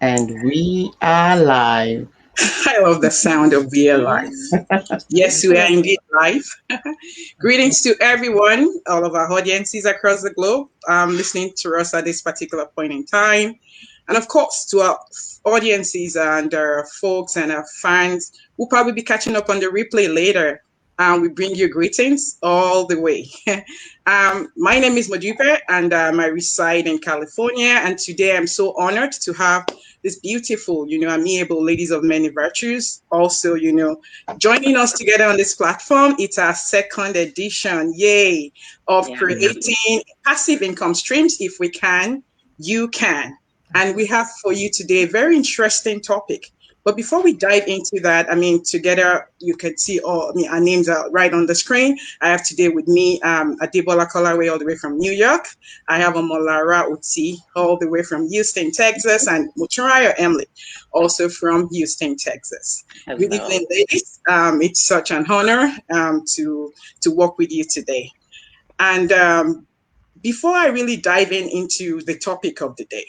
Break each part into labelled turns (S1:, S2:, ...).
S1: And we are live.
S2: I love the sound of we are live. Yes, we are indeed live. Greetings to everyone, all of our audiences across the globe, listening to us at this particular point in time. And of course, to our audiences and our folks and our fans who'll probably be catching up on the replay later. We bring you greetings all the way. My name is Modupe, and I reside in California. And today I'm so honored to have this beautiful, amiable ladies of many virtues. Also, joining us together on this platform. It's our second edition, yay, of creating passive income streams. If we can, you can. And we have for you today a very interesting topic. But before we dive into that, together you can see our names are right on the screen. I have today with me Adebola Kolaway all the way from New York. I have Omolara Uti all the way from Houston, Texas, and Muturaya Emily also from Houston, Texas.
S3: Hello.
S2: Good evening, ladies. It's such an honor to work with you today. And before I really dive into the topic of the day,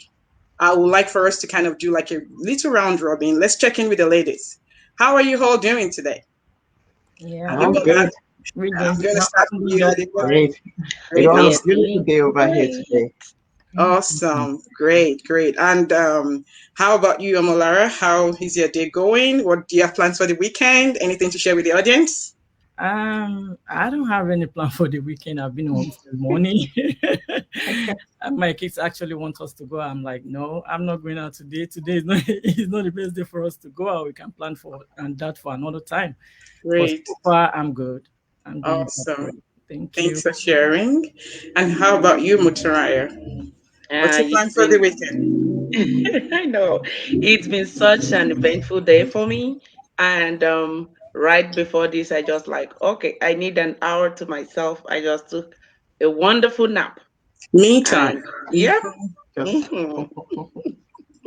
S2: I would like for us to kind of do like a little round robin. Let's check in with the ladies. How are you all doing today?
S1: Yeah, I'm good.
S2: I'm going to start with you.
S1: Great. It was a beautiful day over here today.
S2: Awesome. Great. And how about you, Amolara? How is your day going? What do you have plans for the weekend? Anything to share with the audience?
S4: I don't have any plan for the weekend. I've been home since morning. And my kids actually want us to go. I'm like, no, I'm not going out today. Today is not the best day for us to go out. We can plan for another time.
S2: Great.
S4: But so far, I'm good. I'm doing
S2: awesome.
S4: Thank you.
S2: Thanks for sharing. And how about you, Muturaya? What's your plan for the weekend?
S3: I know. It's been such an eventful day for me. And right before this, I just like, okay, I need an hour to myself. I just took a wonderful nap.
S2: Me time.
S3: Yeah.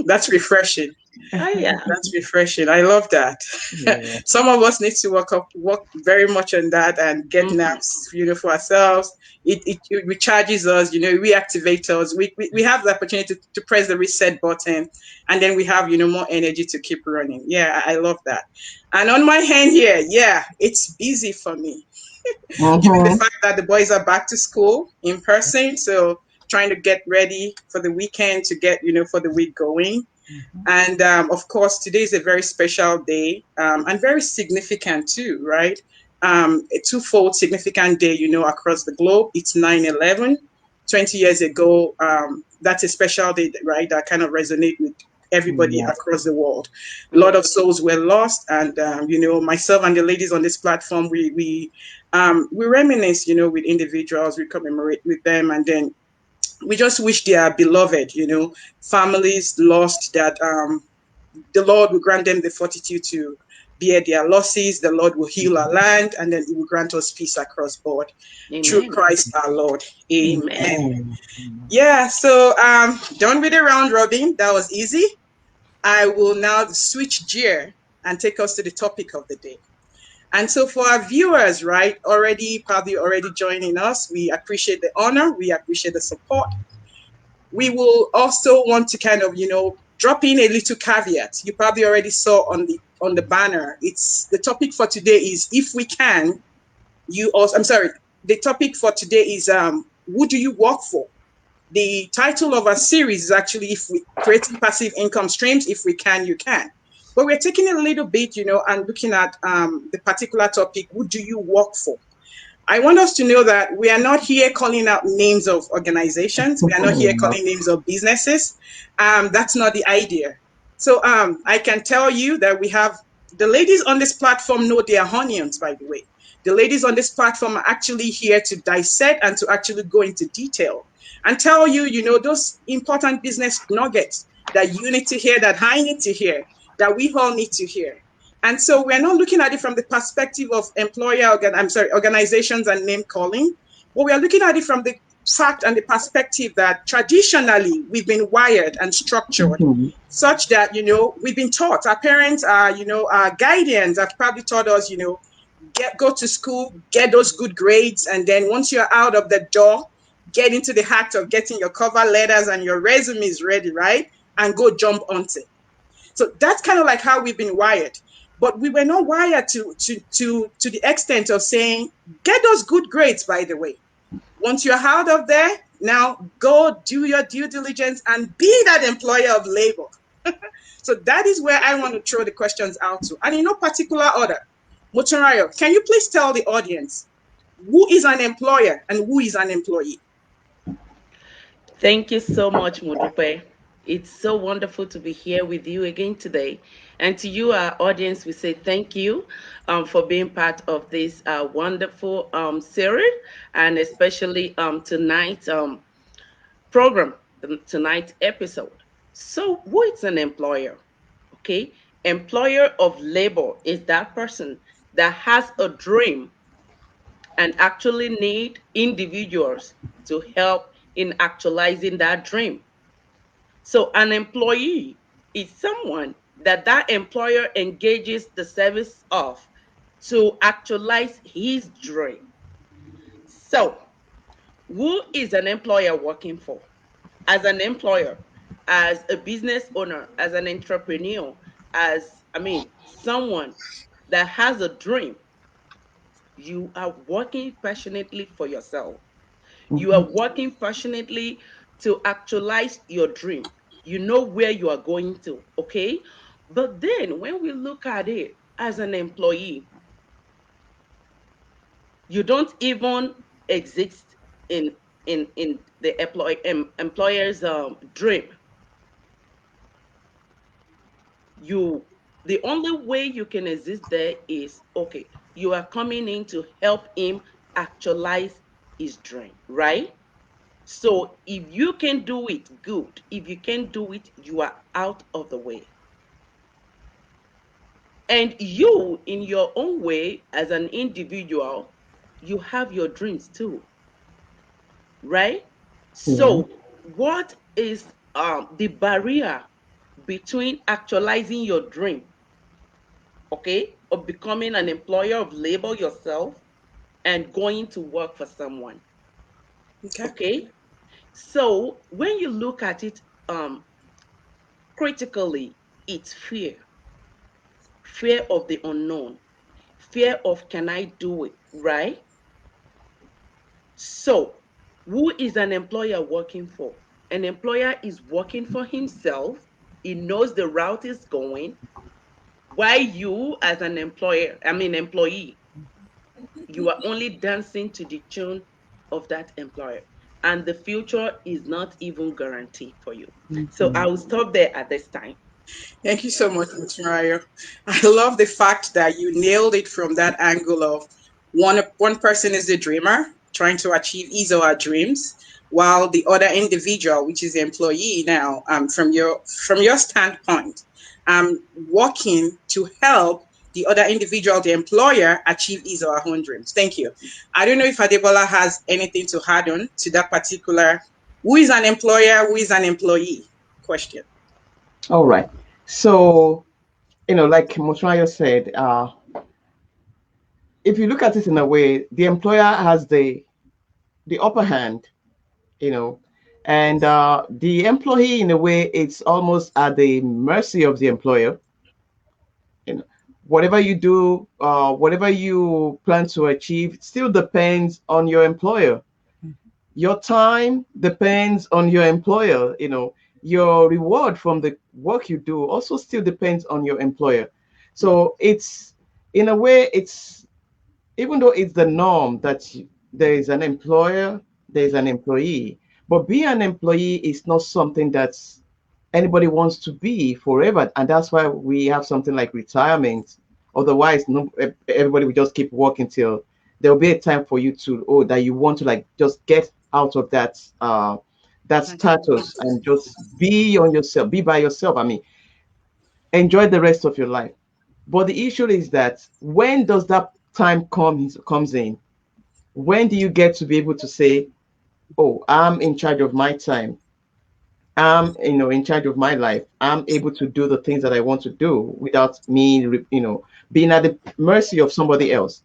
S2: That's refreshing.
S3: Oh, yeah.
S2: That's refreshing. I love that. Yeah. Some of us need to work very much on that and get naps, for ourselves. It recharges us, reactivates us. We have the opportunity to press the reset button, and then we have, more energy to keep running. Yeah, I love that. And on my hand here, yeah, it's busy for me. Given the fact that the boys are back to school in person, so trying to get ready for the weekend to get, for the week going. And of course, today is a very special day and very significant too, right? A twofold significant day, across the globe. It's 9/11. 20 years ago, that's a special day, right? That kind of resonates with everybody across the world. A lot of souls were lost, and myself and the ladies on this platform, we reminisce, with individuals, we commemorate with them, and then we just wish their beloved, families lost, that the Lord will grant them the fortitude to bear their losses. The Lord will heal our land, and then He will grant us peace across board. Amen. Through Christ our Lord. Amen. Amen. Yeah, so done with the round robin. That was easy. I will now switch gear and take us to the topic of the day. And so for our viewers, right, probably already joining us, we appreciate the honor. We appreciate the support. We will also want to kind of, drop in a little caveat. You probably already saw on the banner. It's the topic for today is if we can, the topic for today is who do you work for? The title of our series is actually creating passive income streams. If we can, you can. But we're taking a little bit, and looking at the particular topic, who do you work for? I want us to know that we are not here calling out names of organizations. We are not here calling names of businesses. That's not the idea. So I can tell you that we have the ladies on this platform know their onions, by the way. The ladies on this platform are actually here to dissect and to actually go into detail and tell you, those important business nuggets that you need to hear, that I need to hear, that we all need to hear. And so we're not looking at it from the perspective of organizations and name calling, but we are looking at it from the fact and the perspective that traditionally we've been wired and structured such that, we've been taught, our parents, our guardians have probably taught us, go to school, get those good grades, and then once you're out of the door, get into the act of getting your cover letters and your resumes ready, right? And go jump onto it. So that's kind of like how we've been wired. But we were not wired to the extent of saying, get those good grades, by the way. Once you're out of there, now go do your due diligence and be that employer of labor. So that is where I want to throw the questions out to. And in no particular order, Motorayo, can you please tell the audience who is an employer and who is an employee?
S3: Thank you so much, Modupe. It's so wonderful to be here with you again today. And to you, our audience, we say thank you for being part of this wonderful series, and especially tonight's program, tonight's episode. So, who is an employer? Okay, employer of labor is that person that has a dream and actually need individuals to help in actualizing that dream. So an employee is someone that employer engages the service of to actualize his dream. So who is an employer working for? As an employer, as a business owner, as an entrepreneur, someone that has a dream, you are working passionately for yourself. You are
S1: Mhm.
S3: working passionately to actualize your dream. You know where you are going to, okay? But then when we look at it as an employee, you don't even exist in the employer's dream. You The only way you can exist there is, okay, you are coming in to help him actualize his dream, right? So if you can do it, good. If you can't do it, you are out of the way. And you, in your own way, as an individual, you have your dreams too, right?
S1: Yeah.
S3: So what is the barrier between actualizing your dream, okay, of becoming an employer of labor yourself and going to work for someone,
S2: Okay.
S3: okay? So when you look at it critically, it's fear of the unknown, fear of can I do it, right? So, who is an employer working for? An employer is working for himself. He knows the route is going. While you, as an employee, you are only dancing to the tune of that employer. And the future is not even guaranteed for you. So I
S1: Mhm.
S3: will stop there at this time.
S2: Thank you so much, Muturayo. I love the fact that you nailed it from that angle of one person is the dreamer trying to achieve his or her dreams, while the other individual, which is the employee now, from your standpoint, working to help the other individual, the employer, achieve his or her own dreams. Thank you. I don't know if Adebola has anything to add on to that particular who is an employer, who is an employee question.
S1: All right. So, like Motrayo said, if you look at it in a way, the employer has the upper hand, you know, and the employee, in a way, it's almost at the mercy of the employer. You know, whatever you do, whatever you plan to achieve, it still depends on your employer. Your time depends on your employer. Your reward from the work you do also still depends on your employer. So it's, in a way, it's, even though it's the norm that there is an employer, there is an employee, but being an employee is not something that's anybody wants to be forever, and that's why we have something like retirement. Otherwise, no, everybody will just keep working till there'll be a time for you to, oh, that you want to, like, just get out of that status and just be on yourself, be by yourself. I mean, enjoy the rest of your life. But the issue is that when does that time comes in? When do you get to be able to say, "Oh, I'm in charge of my time. I'm, in charge of my life. I'm able to do the things that I want to do without me, being at the mercy of somebody else."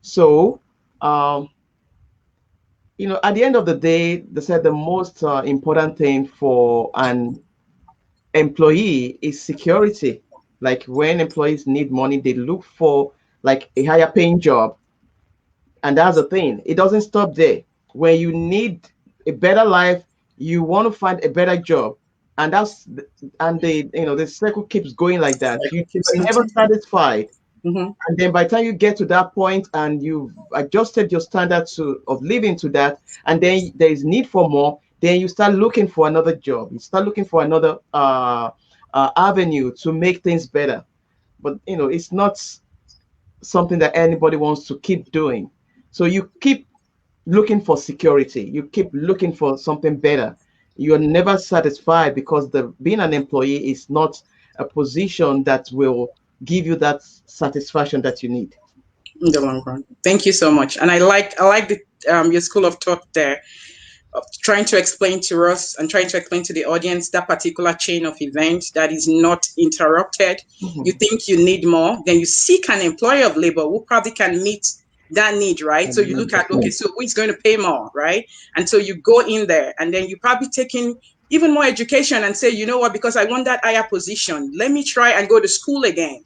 S1: So, um, at the end of the day, they said the most important thing for an employee is security. Like when employees need money, they look for like a higher paying job. And that's the thing. It doesn't stop there. When you need a better life, you want to find a better job. And the circle keeps going like that.
S2: Like,
S1: You're never satisfied.
S2: mm-hmm.
S1: And then by the time you get to that point and you've adjusted your standard of living to that, and then there is need for more, then you start looking for another job. You start looking for another avenue to make things better. But it's not something that anybody wants to keep doing. So you keep looking for security. You keep looking for something better. You're never satisfied because the being an employee is not a position that will give you that satisfaction that you need.
S2: In the long run. Thank you so much. And I like the your school of thought there, of trying to explain to us and trying to explain to the audience that particular chain of events that is not interrupted. You
S1: Mhm.
S2: think you need more, then you seek an employer of labor who probably can meet that need, right? So you look at, okay, so who is going to pay more, right? And so you go in there and then you probably take in even more education and say, you know what, because I want that higher position, let me try and go to school again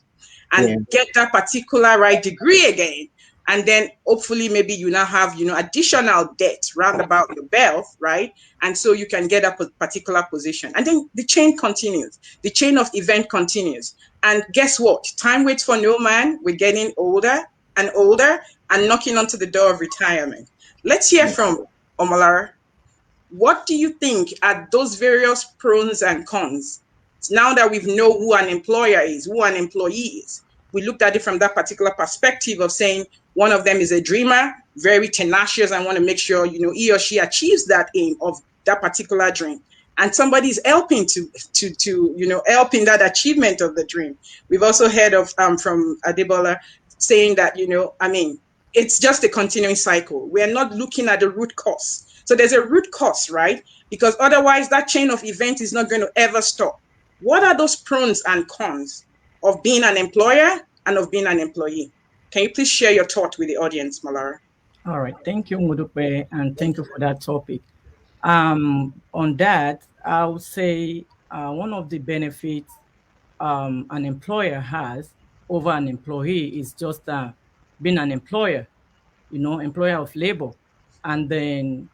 S2: and
S1: Yeah.
S2: get that particular right degree again. And then hopefully maybe you now have, additional debt round about your belt, right? And so you can get a particular position. And then the chain continues. The chain of event continues. And guess what? Time waits for no man. We're getting older and older and knocking onto the door of retirement. Let's hear from Omalara. What do you think are those various pros and cons? Now that we know who an employer is, who an employee is, we looked at it from that particular perspective of saying one of them is a dreamer, very tenacious, and want to make sure he or she achieves that aim of that particular dream. And somebody is helping to help in that achievement of the dream. We've also heard of from Adebola saying that it's just a continuing cycle. We're not looking at the root cause. So there's a root cause, right? Because otherwise that chain of events is not going to ever stop. What are those pros and cons of being an employer and of being an employee? Can you please share your thought with the audience, Malara?
S4: All right. Thank you, Mudupe, and thank you for that topic. On that, I would say one of the benefits an employer has over an employee is just being an employer, employer of labor. And then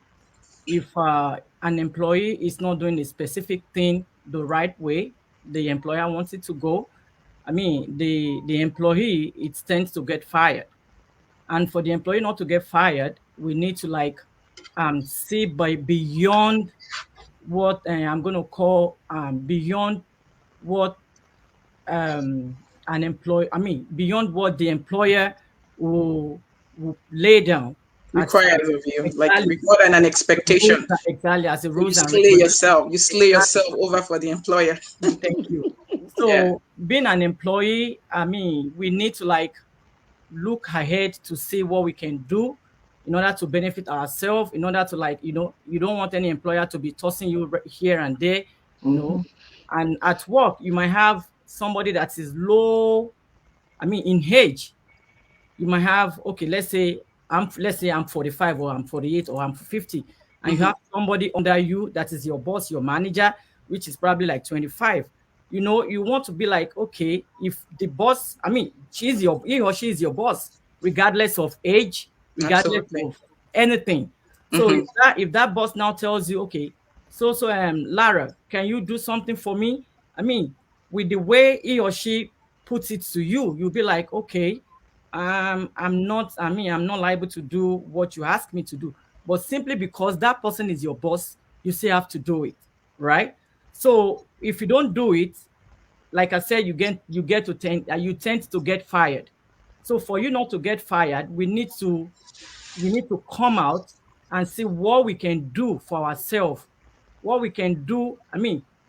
S4: if an employee is not doing a specific thing the right way, the employer wants it to go, the employee, it tends to get fired. And for the employee not to get fired, we need to see beyond what I'm going to call beyond what an employee, beyond what the employer will lay down as
S2: Required of you, like
S4: exactly
S2: more than an expectation.
S4: exactly as the
S2: You
S4: rules and
S2: slay
S4: regulations.
S2: yourself. You slay yourself over for the employer.
S4: Thank you.
S2: Yeah.
S4: So being an employee, we need to look ahead to see what we can do in order to benefit ourselves, in order to you don't want any employer to be tossing you here and there,
S1: Mhm.
S4: and at work you might have somebody that is low, in age. You might have, okay, let's say I'm 45 or I'm 48 or I'm 50, and you
S2: Mm-hmm.
S4: have somebody under you that is your boss, your manager, which is probably like 25. You want to be like, okay, if the boss, he or she is your boss, regardless of age, regardless
S2: Absolutely.
S4: of anything. So
S2: Mm-hmm.
S4: if that boss now tells you, okay, Lara, can you do something for me? With the way he or she puts it to you, you'll be like, okay, I'm not liable to do what you ask me to do. But simply because that person is your boss, you still have to do it, right? So if you don't do it, like I said, you tend to get fired. So for you not to get fired, we need to come out and see what we can do for ourselves. What we can do,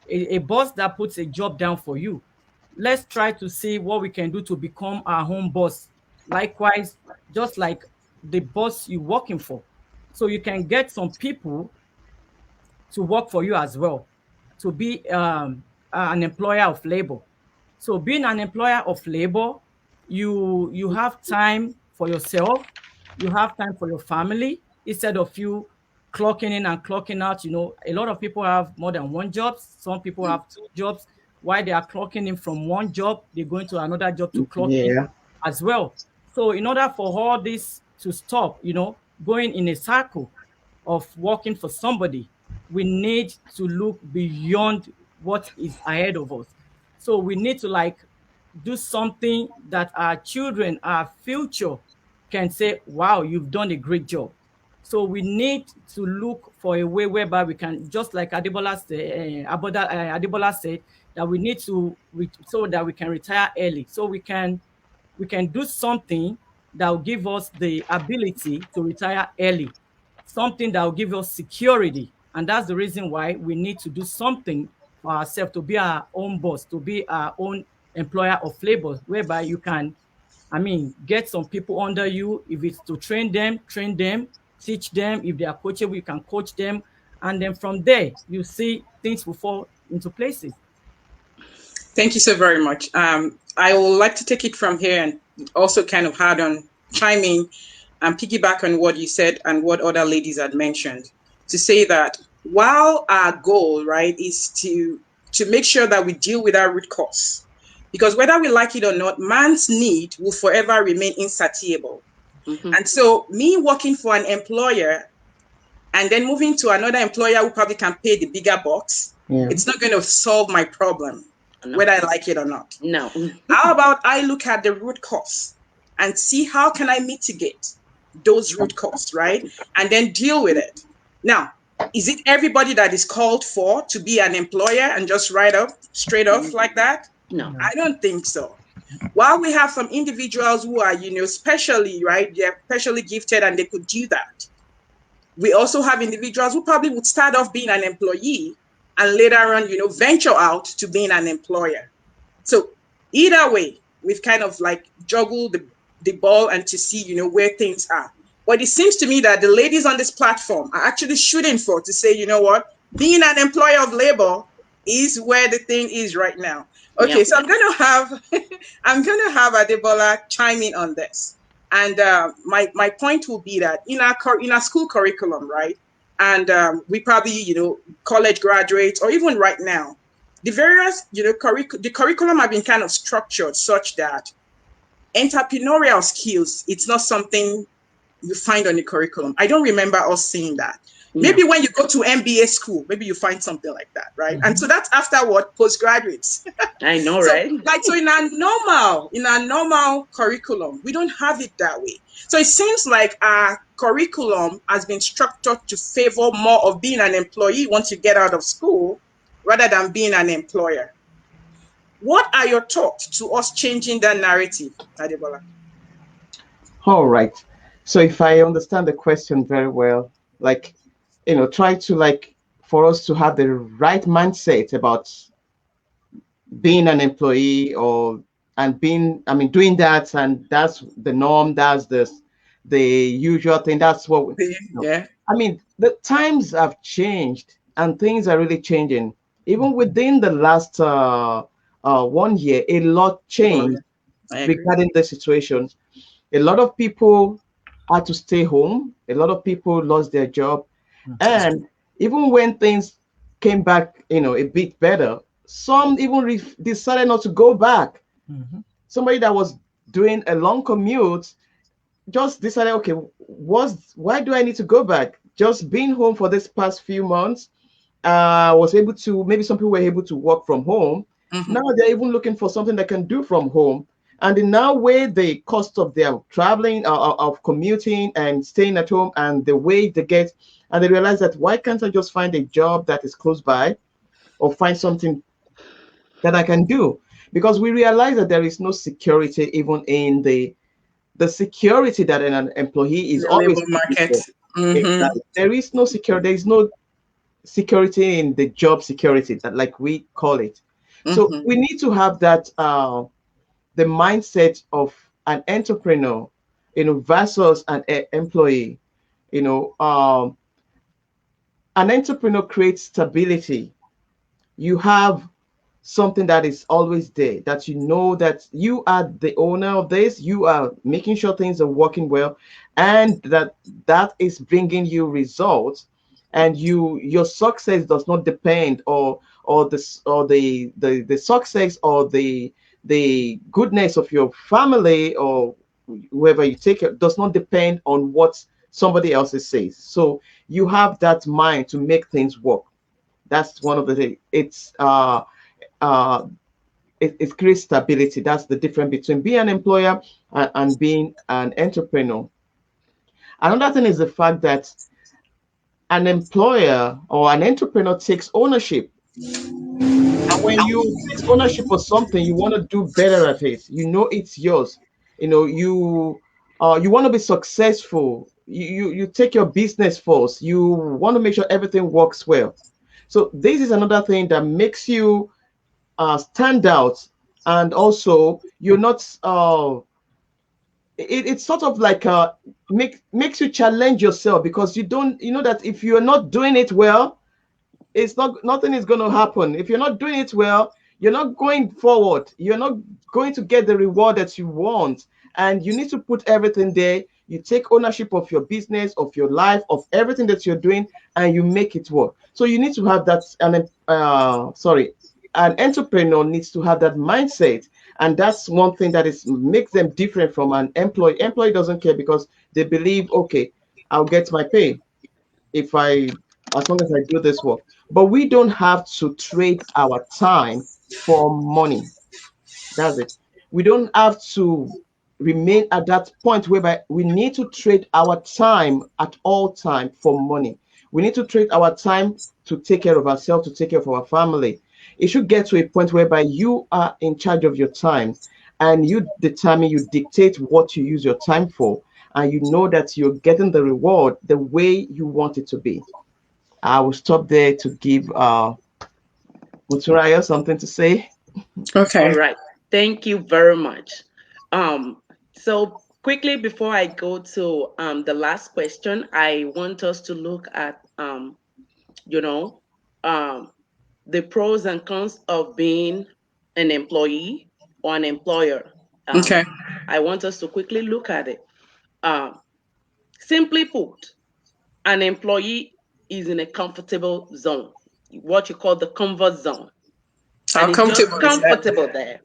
S4: a boss that puts a job down for you, let's try to see what we can do to become our home boss. Likewise, just like the boss you're working for. So you can get some people to work for you as well, to be an employer of labor. So being an employer of labor, you have time for yourself, you have time for your family instead of you clocking in and clocking out. A lot of people have more than one job. Some people have two jobs. while they are clocking in from one job, they're going to another job to clock in
S1: Yeah.
S4: as well. So in order for all this to stop, going in a circle of working for somebody, we need to look beyond what is ahead of us. So we need to like do something that our children, our future can say, wow, you've done a great job. So we need to look for a way whereby we can, just like Adebola said, that we need to so that we can retire early, so we can do something that will give us the ability to retire early, something that will give us security. And that's the reason why we need to do something for ourselves, to be our own boss, to be our own employer of labor, whereby you can, get some people under you. If it's to train them, teach them. If they are coachable, you can coach them. And then from there, you see things will fall into places.
S2: Thank you so very much. I would like to take it from here and also kind of hard on chime in and piggyback on what you said and what other ladies had mentioned, to say that while our goal, right, is to make sure that we deal with our root cause, because whether we like it or not, man's need will forever remain insatiable.
S3: Mm-hmm.
S2: And so me working for an employer and then moving to another employer who probably can pay the bigger bucks,
S1: Yeah.
S2: it's not going to solve my problem,
S3: No.
S2: whether I like it or not.
S3: No.
S2: How about I look at the root cause and see how can I mitigate those root cause, right? And then deal with it. Now, is it everybody that is called for to be an employer and just write up straight off like that?
S3: No.
S2: I don't think so. While we have some individuals who are, specially, right, they're specially gifted and they could do that, we also have individuals who probably would start off being an employee and later on, venture out to being an employer. So either way, we've kind of like juggled the ball and to see, where things are. But it seems to me that the ladies on this platform are actually shooting for to say, you know what, being an employer of labor is where the thing is right now. Okay,
S3: Yep.
S2: so I'm gonna have Adebola chime in on this. And my point will be that in our school curriculum, right? And we probably, college graduates, or even right now, the various, the curriculum have been kind of structured such that entrepreneurial skills, it's not something you find on the curriculum. I don't remember us seeing that.
S3: No.
S2: Maybe when you go to MBA school, maybe you find something like that, right? And so that's after what? Postgraduates.
S3: I know,
S2: So,
S3: right?
S2: so in our normal curriculum, we don't have it that way. So it seems like our curriculum has been structured to favor more of being an employee once you get out of school, rather than being an employer. What are your thoughts to us changing that narrative, Adebola?
S1: All right. So if I understand the question very well, like, try to like for us to have the right mindset about being an employee or and being, doing that, and that's the norm, that's the usual thing. That's what
S2: Yeah.
S1: the times have changed and things are really changing. Even within the last 1 year, a lot
S2: Oh,
S1: changed
S2: yeah. I agree.
S1: regarding the situation. A lot of people had to stay home. A lot of people lost their job. And even when things came back, a bit better, some even decided not to go back.
S4: Mhm.
S1: Somebody that was doing a long commute just decided, okay, why do I need to go back? Just being home for this past few months, was able to, maybe some people were able to work from home.
S2: Mm-hmm.
S1: Now they're even looking for something they can do from home. And they now weigh the cost of their traveling, of commuting and staying at home, and the wage they get. And they realize that why can't I just find a job that is close by or find something that I can do? Because we realize that there is no security even in the security that an employee is
S2: The
S1: always
S2: labor
S1: looking
S2: market.
S1: for.
S2: Mm-hmm.
S1: Exactly. There is no security. There is no security in the job security that like we call it. So
S2: Mm-hmm.
S1: we need to have that the mindset of an entrepreneur, versus an employee. You know, an entrepreneur creates stability. You have something that is always there, that that you are the owner of this, you are making sure things are working well, and that is bringing you results, and your success does not depend or the success or the goodness of your family or whoever you take it does not depend on what somebody else says. So you have that mind to make things work. That's one of the things. Uh it creates stability. That's the difference between being an employer and being an entrepreneur. Another thing is the fact that an employer or an entrepreneur takes ownership. And when you take ownership of something, you want to do better at it. You know it's yours. You want to be successful. You take your business first. You want to make sure everything works well. So this is another thing that makes you stand out, and also you're not. It's sort of like makes you challenge yourself because you know that if you're not doing it well, it's not nothing is going to happen. If you're not doing it well, you're not going forward. You're not going to get the reward that you want, and you need to put everything there. You take ownership of your business, of your life, of everything that you're doing, and you make it work. So you need to have that. An entrepreneur needs to have that mindset, and that's one thing that is makes them different from an employee. Employee doesn't care because they believe, okay, I'll get my pay if I as long as I do this work. But we don't have to trade our time for money. That's it. We don't have to remain at that point whereby we need to trade our time at all time for money. We need to trade our time to take care of ourselves, to take care of our family. It should get to a point whereby you are in charge of your time and you dictate what you use your time for, and you know that you're getting the reward the way you want it to be. I will stop there to give Muturaya something to say.
S3: All
S2: Okay.
S3: right. Thank you very much. So quickly before I go to the last question, I want us to look at you know um, the pros and cons of being an employee or an employer. Um,
S2: Okay.
S3: I want us to quickly look at it. Um, Simply put, an employee is in a comfortable zone, what you call the comfort zone,
S2: How
S3: and it's just
S2: comfortable is that?
S3: comfortable there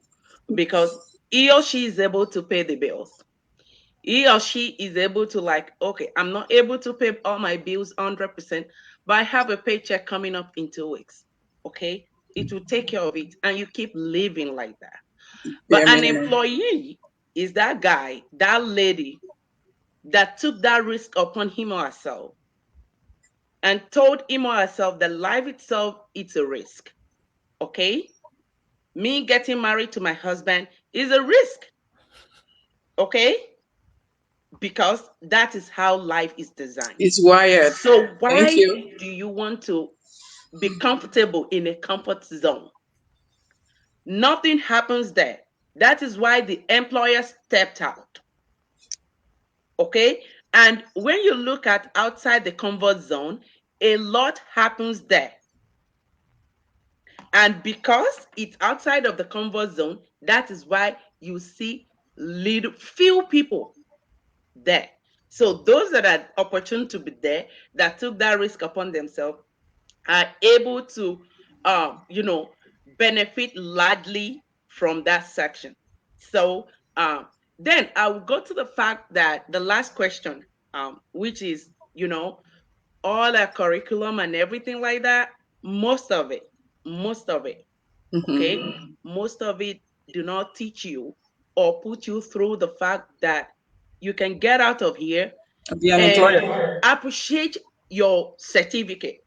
S3: because he or she is able to pay the bills. He or she is able to, like, okay, I'm not able to pay all my bills 100%, but I have a paycheck coming up in 2 weeks. Okay, it will take care of it, and you keep living like that. But
S2: Bare
S3: an
S2: minimum.
S3: employee is that guy, that lady that took that risk upon him or herself and told him or herself that life itself it's a risk. Okay, me getting married to my husband is a risk. Okay, because that is how life is designed.
S2: It's wired.
S3: So
S2: Thank
S3: why
S2: you.
S3: do you want to be comfortable in a comfort zone? Nothing happens there. That is why the employer stepped out. Okay, and when you look at outside the comfort zone, a lot happens there. And because it's outside of the comfort zone, that is why you see little few people there. So those that are opportune to be there, that took that risk upon themselves, are able to, benefit largely from that section. So then I will go to the fact that the last question, which is, all our curriculum and everything like that, most of it, most of it, okay,
S2: Mm-hmm.
S3: most of it do not teach you or put you through the fact that you can get out of here
S2: Be an
S3: and
S2: employer.
S3: appreciate your certificate,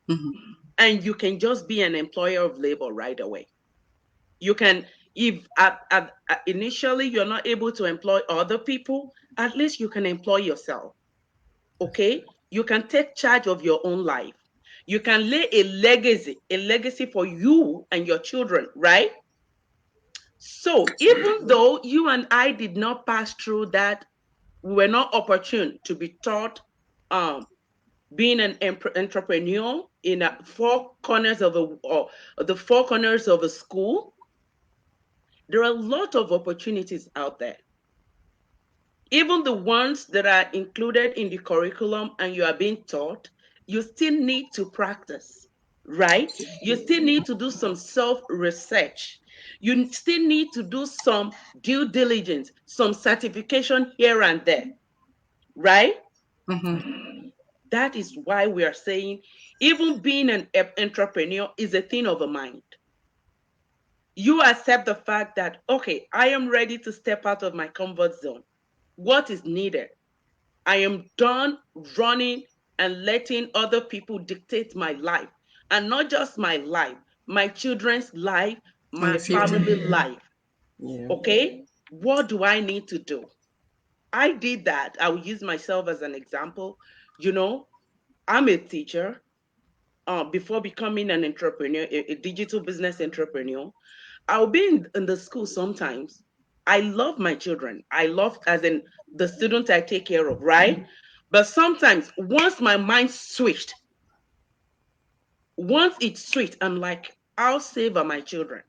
S2: Mm-hmm.
S3: and you can just be an employer of labor right away. You can, if initially you're not able to employ other people, at least you can employ yourself. Okay, you can take charge of your own life. You can lay a legacy for you and your children, right? So even though you and I did not pass through that, we were not opportune to be taught um, being an entrepreneur in four corners of the four corners of a school. There are a lot of opportunities out there. Even the ones that are included in the curriculum and you are being taught, you still need to practice. right? You still need to do some self research. You still need to do some due diligence, some certification here and there, right?
S2: Mm-hmm.
S3: That is why we are saying even being an entrepreneur is a thing of a mind. You accept the fact that, okay, I am ready to step out of my comfort zone. What is needed? I am done running and letting other people dictate my life. And not just my life, my children's life,
S2: In
S3: my
S2: the future.
S3: family life.
S1: Yeah.
S3: Okay? What do I need to do? I did that. I will use myself as an example. You know, I'm a teacher. Before becoming an entrepreneur, a digital business entrepreneur, I'll be in the school sometimes. I love my children. I love, as in the students I take care of, right? But sometimes, once it's switched, I'm like, I'll save my children.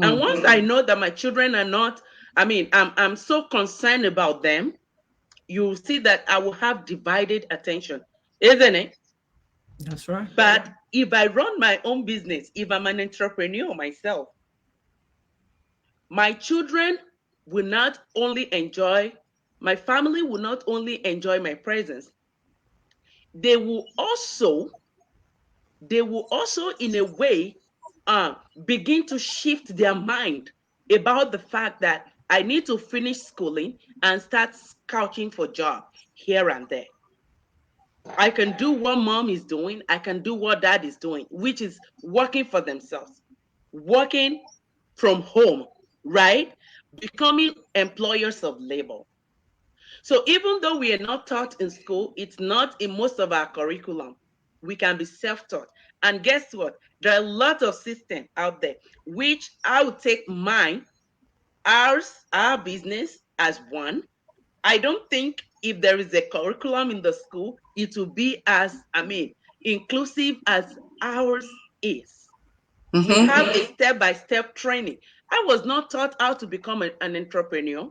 S3: And
S1: Mm.
S3: once I know that my children are not, I'm so concerned about them, you'll see that I will have divided attention, isn't it?
S4: That's right.
S3: But if I run my own business, if I'm an entrepreneur myself, my children will not only enjoy, my family will not only enjoy my presence, they will also, they will also in a way uh, begin to shift their mind about the fact that I need to finish schooling and start scouting for job here and there. I can do what mom is doing. I can do what dad is doing, which is working for themselves, working from home, right? Becoming employers of labor. So even though we are not taught in school, it's not in most of our curriculum. We can be self-taught. And guess what? There are a lot of systems out there, which I would take mine, ours, our business as one. I don't think if there is a curriculum in the school, it will be as, inclusive as ours is. We
S2: Mm-hmm.
S3: have a step-by-step training. I was not taught how to become an entrepreneur,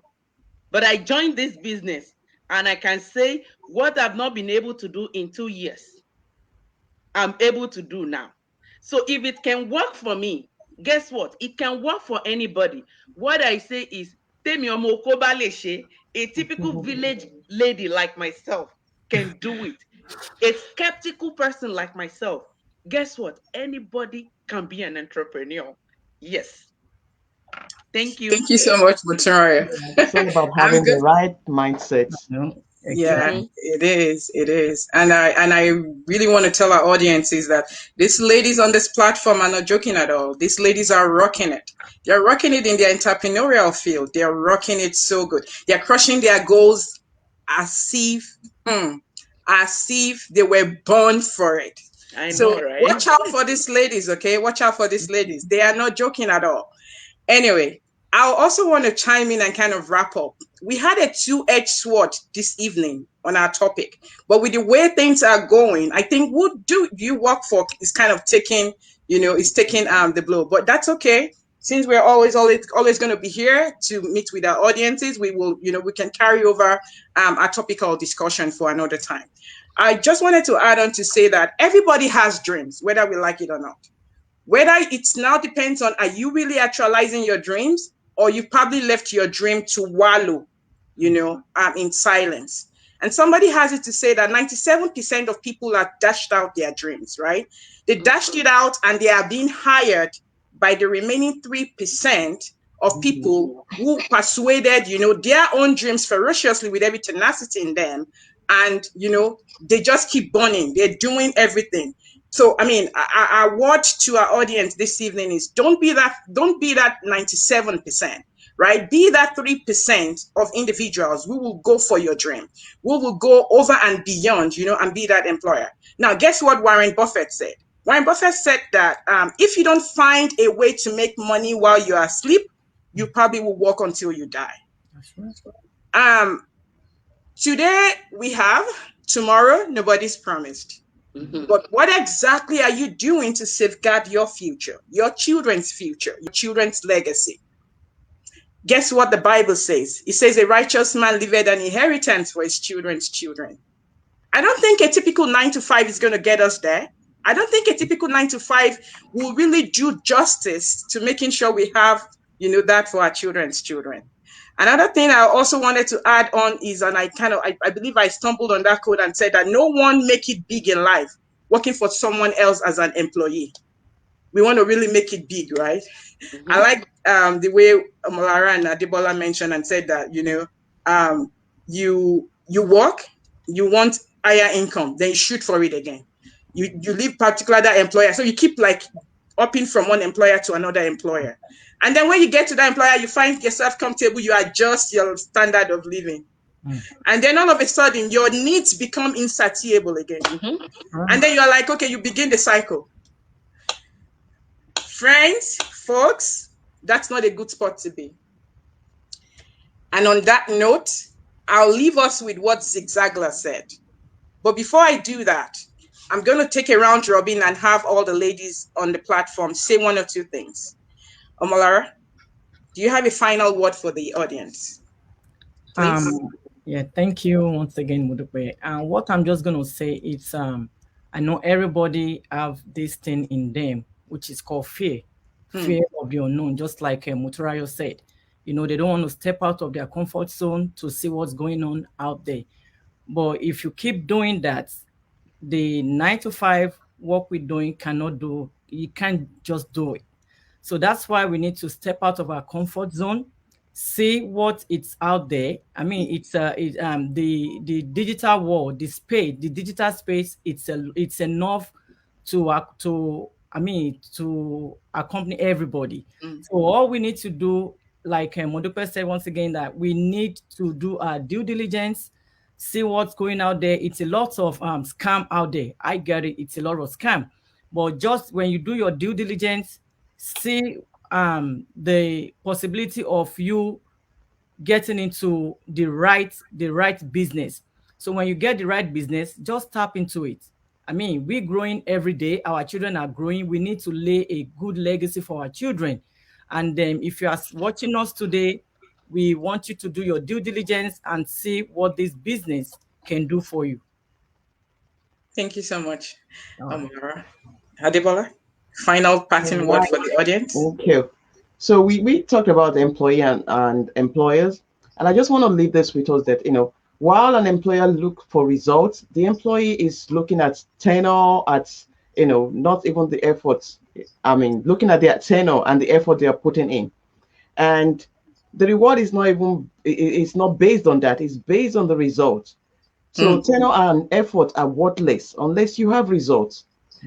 S3: but I joined this business and I can say what I've not been able to do in 2 years, I'm able to do now. So if it can work for me, guess what? It can work for anybody. What I say is, Temi Omo Okoba Leshe, a typical village lady like myself can do it. A skeptical person like myself, guess what? Anybody can be an entrepreneur. Yes. Thank you.
S2: Thank you so much, Victoria.
S1: Yeah. It's all about
S2: I'm
S1: having the
S2: good.
S1: right mindset.
S4: No,
S2: Yeah,
S4: exactly.
S3: Mm-hmm.
S2: it is. It is. And I really want to tell our audiences that these ladies on this platform are not joking at all. These ladies are rocking it. They're rocking it in their entrepreneurial field. They're rocking it so good. They're crushing their goals as if hmm, as if they were born for it.
S3: I know,
S2: So
S3: right?
S2: watch out for these ladies, okay? Watch out for these ladies. They are not joking at all. Anyway, I also want to chime in and kind of wrap up. We had a two-edged sword this evening on our topic, but with the way things are going, I think what do you work for is kind of taking, is taking the blow. But that's okay. Since we're always going to be here to meet with our audiences, we will, we can carry over our topical discussion for another time. I just wanted to add on to say that everybody has dreams, whether we like it or not. Whether it's now depends on, are you really actualizing your dreams, or you probably left your dream to wallow, in silence. And somebody has it to say that 97% of people are dashed out their dreams, right? They dashed it out and they are being hired by the remaining 3% of
S1: Mhm.
S2: people who persuaded, their own dreams ferociously with every tenacity in them. And, they just keep burning. They're doing everything. So, I mean, our word to our audience this evening is don't be that 97%, right? Be that 3% of individuals who will go for your dream, who will go over and beyond, and be that employer. Now, guess what Warren Buffett said? Warren Buffett said that if you don't find a way to make money while you are asleep, you probably will work until you die.
S4: That's right.
S2: Um, Today we have, tomorrow nobody's promised.
S3: Mm-hmm.
S2: But what exactly are you doing to safeguard your future, your children's future, your children's legacy? Guess what the Bible says? It says a righteous man leaveth an inheritance for his children's children. I don't think a typical 9 to 5 is going to get us there. I don't think a typical 9 to 5 will really do justice to making sure we have, that for our children's children. Another thing I also wanted to add on is, and I believe I stumbled on that code and said that no one make it big in life working for someone else as an employee. We want to really make it big, right? I
S3: Mm-hmm.
S2: like the way Molara and Adebola mentioned and said that, you work, you want higher income, then you shoot for it again. You leave particular that employer. So you keep like upping from one employer to another employer. And then when you get to that employer, you find yourself comfortable, you adjust your standard of living.
S4: Mm.
S2: And then all of a sudden, your needs become insatiable again.
S3: Mm-hmm.
S2: And
S4: Right.
S2: then you're like, okay, you begin the cycle. Friends, folks, that's not a good spot to be. And on that note, I'll leave us with what Zig Ziglar said. But before I do that, I'm going to take a round robin and have all the ladies on the platform say one or two things. Omolara, do you have a final word for the audience? Please.
S4: Um, yeah, thank you once again, Mudupe. And what I'm just gonna say is, I know everybody have this thing in them, which is called fear,
S2: Hmm.
S4: fear of the unknown. Just like Muturayo said, they don't want to step out of their comfort zone to see what's going on out there. But if you keep doing that, the 9 to 5 work we're doing cannot do. You can't just do it. So that's why we need to step out of our comfort zone, see what it's out there. I mean, the digital world, the digital space. It's enough to accompany everybody.
S2: Hmm.
S4: So all we need to do, like Modupe said once again, that we need to do our due diligence, see what's going out there. It's a lot of scam out there. I get it. It's a lot of scam, but just when you do your due diligence, see the possibility of you getting into the right business. So when you get the right business, just tap into it. I mean, we're growing every day. Our children are growing. We need to lay a good legacy for our children. And then if you are watching us today, we want you to do your due diligence and see what this business can do for you.
S2: Thank you so much,
S4: All right.
S2: Omolara. Adebola, final parting
S1: All
S2: word
S1: right.
S2: for the audience.
S1: Okay. So we talked about employee and employers, and I just want to leave this with us that while an employer look for results, the employee is looking at tenure, at not even the efforts. I mean, looking at their tenure and the effort they are putting in, and the reward is not even it's not based on that. It's based on the results.
S2: Hmm.
S1: So tenure and effort are worthless unless you have results.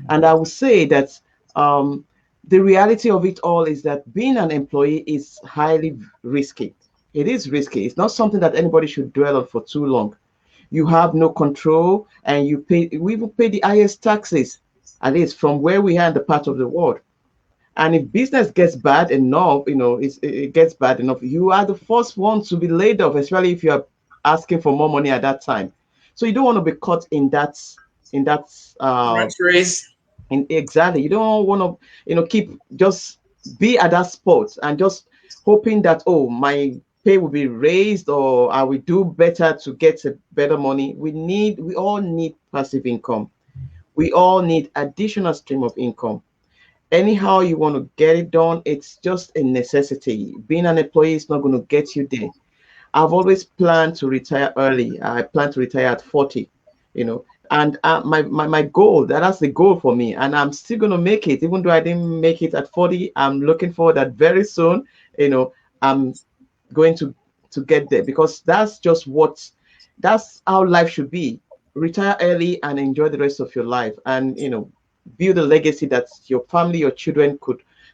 S1: And I would say that um, the reality of it all is that being an employee is highly risky. It is risky. It's not something that anybody should dwell on for too long. You have no control, and we even pay the highest taxes, at least from where we are in the part of the world. And if business gets bad enough, it gets bad enough, you are the first one to be laid off, especially if you are asking for more money at that time. So you don't want to be caught in that
S2: Rat race.
S1: exactly. You don't want to, keep just be at that spot and just hoping that, oh, my pay will be raised or I will do better to get a better money. We all need passive income. We all need additional stream of income. Anyhow you want to get it done, it's just a necessity. Being an employee is not going to get you there. I've always planned to retire early. I plan to retire at 40, and my goal, that's the goal for me. And I'm still going to make it, even though I didn't make it at 40. I'm looking forward that very soon, I'm going to get there because that's how life should be. Retire early and enjoy the rest of your life, and build a legacy that your family, your children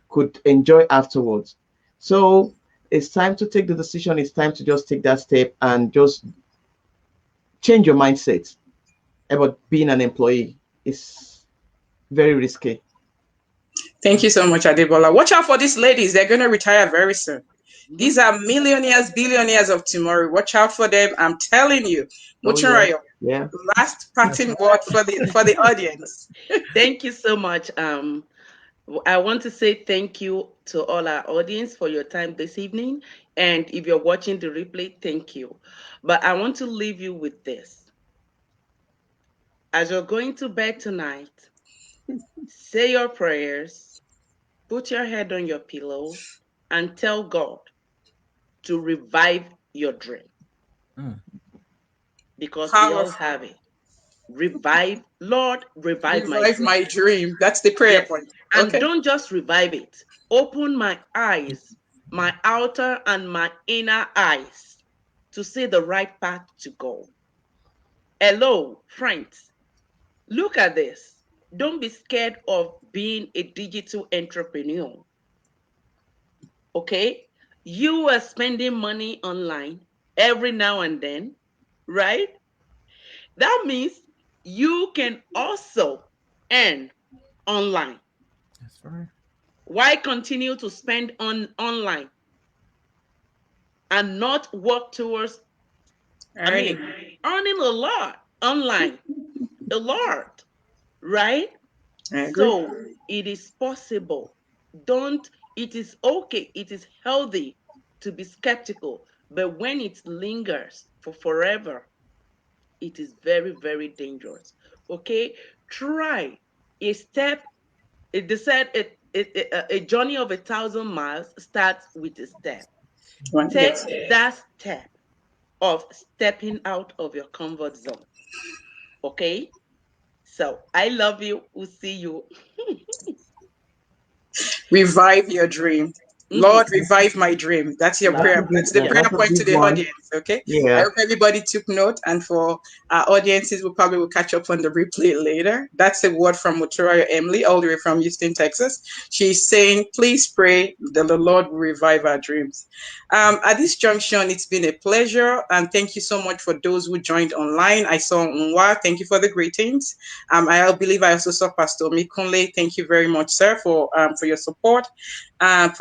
S1: could enjoy afterwards. So it's time to take the decision. It's time to just take that step and just change your mindset about being an employee. It's very risky.
S2: Thank you so much, Adebola. Watch out for these ladies. They're going to retire very soon.
S3: Mm-hmm.
S2: These are millionaires, billionaires of tomorrow. Watch out for them. I'm telling you.
S1: Oh yeah,
S2: Muchurayo,
S1: yeah.
S2: last
S4: That's
S2: parting
S4: all
S2: word for the audience.
S3: Thank you so much. I want to say thank you to all our audience for your time this evening. And if you're watching the replay, thank you. But I want to leave you with this. As you're going to bed tonight, Say your prayers, put your head on your pillow, and tell God to revive your dream
S4: Mm.
S3: because we all
S2: Powerful.
S3: have it. Revive, Lord, revive my
S2: Revive
S3: dream.
S2: my dream. That's the prayer
S3: Yes.
S2: point.
S3: And
S2: Okay.
S3: don't just revive it, open my eyes, my outer and my inner eyes to see the right path to go. Hello, friends. Look at this. Don't be scared of being a digital entrepreneur. Okay? You are spending money online every now and then, right? That means you can also earn online.
S4: That's right.
S3: Why continue to spend on online and not work towards, I
S2: Earning.
S3: mean, earning a lot online, a lot, right?
S2: I agree.
S3: So it is possible. Don't, it is okay, it is healthy to be skeptical, but when it lingers for forever, it is very, very dangerous. Okay? Try a step. They said a journey of 1,000 miles starts with a step.
S2: One,
S3: Take
S2: yes.
S3: that step of stepping out of your comfort zone. Okay? So I love you. We'll see you.
S2: Revive your dream.
S3: Hmm.
S2: Lord, revive my dream. That's your
S1: That's
S3: Love.
S1: a
S2: prayer.
S1: big,
S2: That's the
S1: yeah,
S3: Yes.
S2: prayer
S1: that's a
S2: point
S1: big
S2: to the
S1: one.
S2: audience. Okay. I
S1: Yeah.
S2: hope everybody took note. And for our audiences, we probably will catch up on the replay later. That's a word from Motoria Emily, all the way from Houston, Texas. She's saying, please pray that the Lord will revive our dreams. At this junction, it's been a pleasure. And thank you so much for those who joined online. I saw Nwa. Thank you for the greetings. I believe I also saw Pastor Mikunle. Thank you very much, sir, for your support, and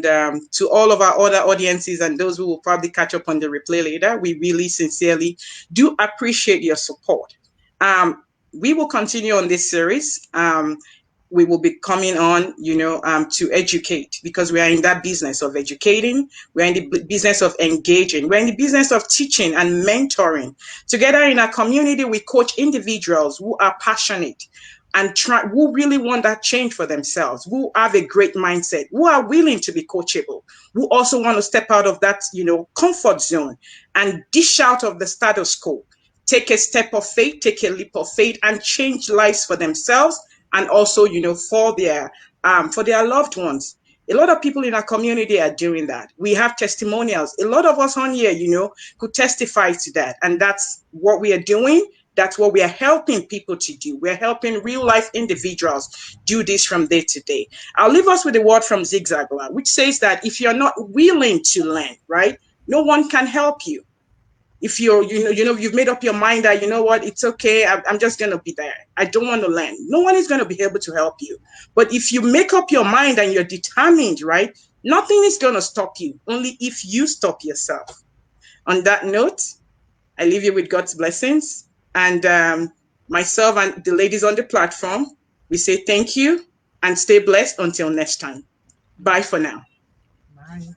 S2: to all of our other audiences and those who will probably catch up on the replay later. We really sincerely do appreciate your support. Um, we will continue on this series. We will be coming on, to educate because we are in that business of educating. We're in the business of engaging. We're in the business of teaching and mentoring. Together in our community, we coach individuals who are passionate and who really want that change for themselves, who have a great mindset, who are willing to be coachable, who also want to step out of that, comfort zone and dish out of the status quo, take a step of faith, take a leap of faith, and change lives for themselves and also, for their loved ones. A lot of people in our community are doing that. We have testimonials. A lot of us on here, could testify to that. And that's what we are doing. That's what we are helping people to do. We're helping real life individuals do this from day to day. I'll leave us with a word from Zig Ziglar, which says that if you're not willing to learn, right, no one can help you. If you've made up your mind that, what, it's okay, I'm just going to be there. I don't want to learn. No one is going to be able to help you. But if you make up your mind and you're determined, right, nothing is going to stop you, only if you stop yourself. On that note, I leave you with God's blessings. And myself and the ladies on the platform, we say thank you and stay blessed until next time. Bye for now.
S4: Bye.